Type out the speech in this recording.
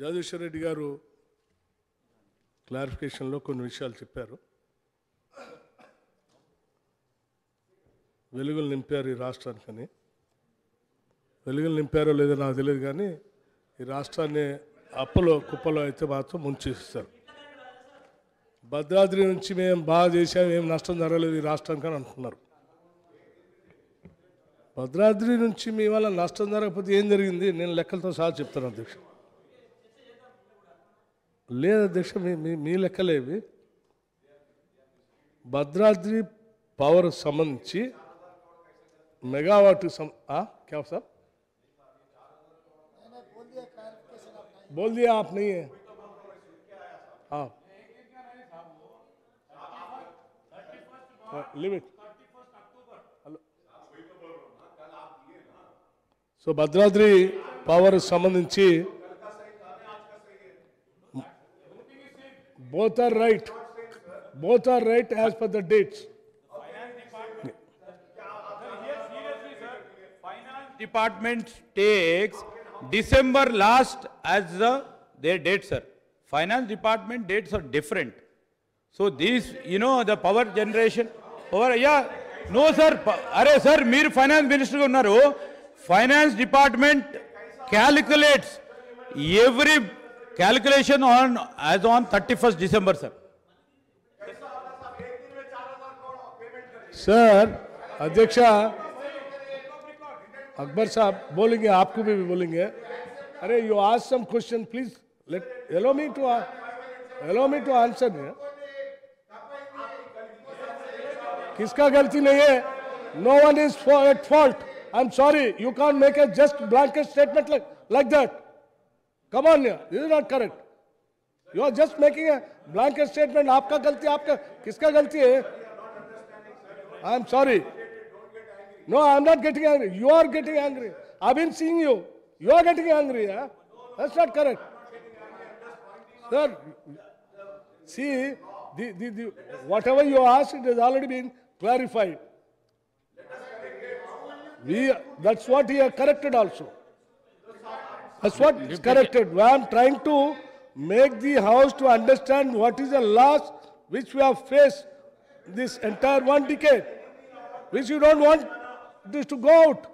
జగదీశ్వర్ రెడ్డి గారు క్లారిఫికేషన్లో కొన్ని విషయాలు చెప్పారు. వెలుగులు నింపారు ఈ రాష్ట్రానికని. వెలుగులు నింపారో లేదో నాకు తెలియదు, కానీ ఈ రాష్ట్రాన్ని అప్పులో కుప్పలో అయితే మాత్రం ముంచేస్తారు. భద్రాద్రి నుంచి మేము బాగా చేసాం, ఏం నష్టం జరగలేదు ఈ రాష్ట్రానికి అని అనుకున్నారు. భద్రాద్రి నుంచి మీ వల్ల నష్టం జరగకపోతే ఏం జరిగింది నేను లెక్కలతో సహా చెప్తాను అధ్యక్ష. లేదు అధ్యక్ష, మీ లెక్కలేవి. భద్రాద్రి పవర్ సంబంధించి మెగావాట్ क्या साहब बोल दिया आप नहीं है. हाँ लिमिट. సో భద్రాద్రి పవర్ సంబంధించి both are right as per the dates. Department takes December last as their date, sir. Finance department dates are different. So these, the power generation, no sir, are sir, meer finance minister unnaru. Finance department calculates every calculation as on 31st December, sir. Sir, अध्यक्षा अकबर साहब बोलेंगे, आपको भी बोलेंगे. अरे you ask some question please, let allow me to answer. किसका गलती नहीं है? No one is at fault. I'm sorry, you can't make a just blanket statement like that. Come on, this is not correct. You are just making a blanket statement. आपका गलती, आपका किसका गलती है? I'm sorry. No, I'm not getting angry. You are getting angry. I've been seeing you. You are getting angry. Huh? That's not correct. Sir, see, whatever you asked, it has already been clarified. That's what he has corrected also. That's what is corrected. I am trying to make the House to understand what is the loss which we have faced this entire 1 decade, which you don't want this to go out.